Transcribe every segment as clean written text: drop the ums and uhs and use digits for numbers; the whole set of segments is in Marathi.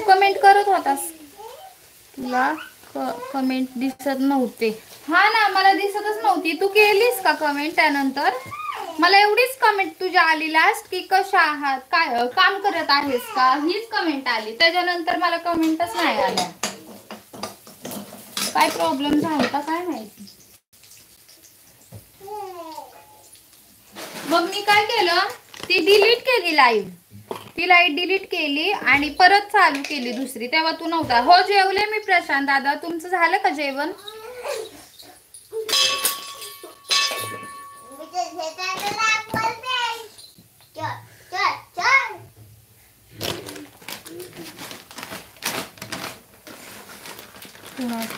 कमेंट करत होतास, तुला कमेंट दिसत नव्हते. हा ना, मला दिसतच नव्हती. तू केलीस का कमेंट? त्यानंतर मला एवढीच कमेंट तुझी आली लास्ट की कशा आहात, काय काम करत आहेस का, हीच कमेंट आली. त्याच्यानंतर मला कमेंटच नाही आल्या. काय प्रॉब्लेम झाला काय माहिती. मग मी काय केलं, ती डिलीट केली लाईव्ह. ती लाईव्ह डिलीट केली आणि परत चालू केली दुसरी. तेव्हा तू नव्हता. हो जेवले मी प्रशांत दादा. तुमचं झालं का जेवण?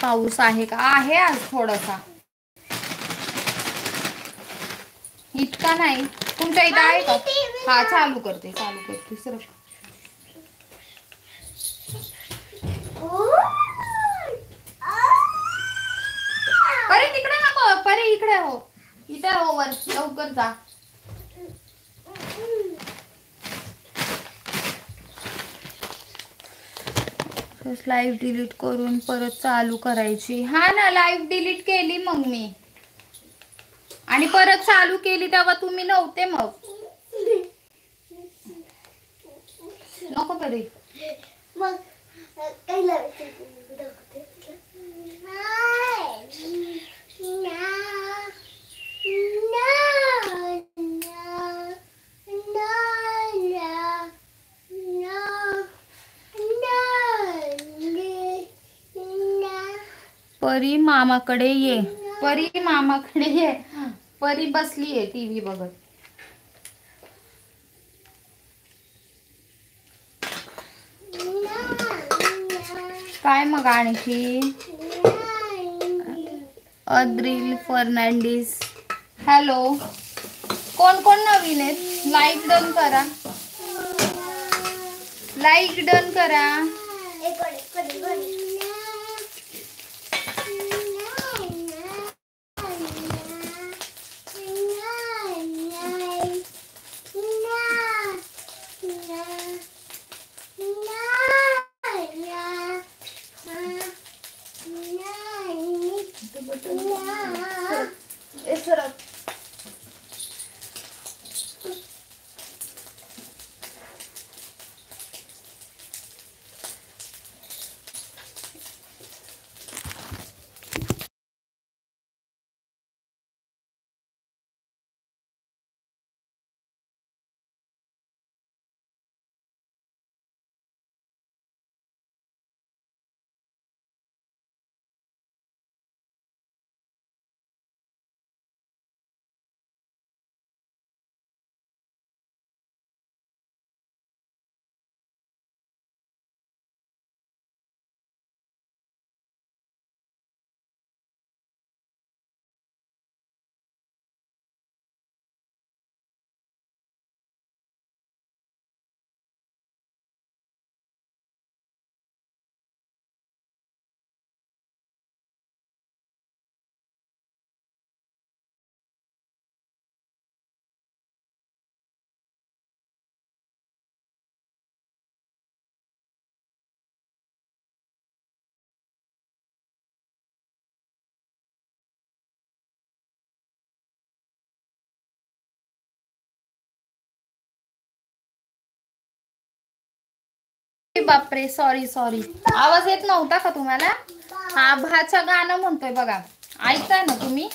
पाऊस आहे का? आहे आज थोडासा, इतका नाही. तुमच्या इथं आहे का? हा चालू करते सर. परे तिकडे नको, परे इकडे हो, इथे हो वर, लवकर जा. लाईव्ह डिलीट करून परत चालू करायची. हा ना, लाईव्ह डिलीट केली मग मी आणि परत चालू केली तेव्हा तुम्ही नव्हते. मग नको परे. मग काय परी मामाकडे ये. परी मामाकडे ये. परी बसलीये टीव्ही बघत. काय मग आणखी? अद्रिल फर्नांडिस, हॅलो. कोण कोण नवीन आहेत? लाईक डन करा, लाईक डन करा. बापरे, सॉरी सॉरी. आवाज येत नव्हता का तुम्हाला? हा, भाचं गाणं म्हणतोय बघा, ऐकताय ना तुम्ही?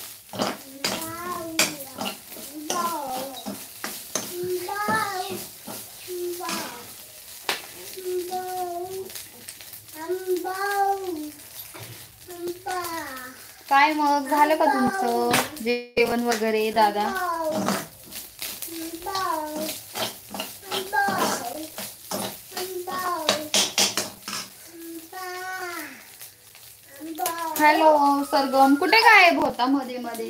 काय मग, झालं का तुमचं जेवण वगैरे दादा? हॅलो सरगम, कुठे गायब होता मध्ये मध्ये?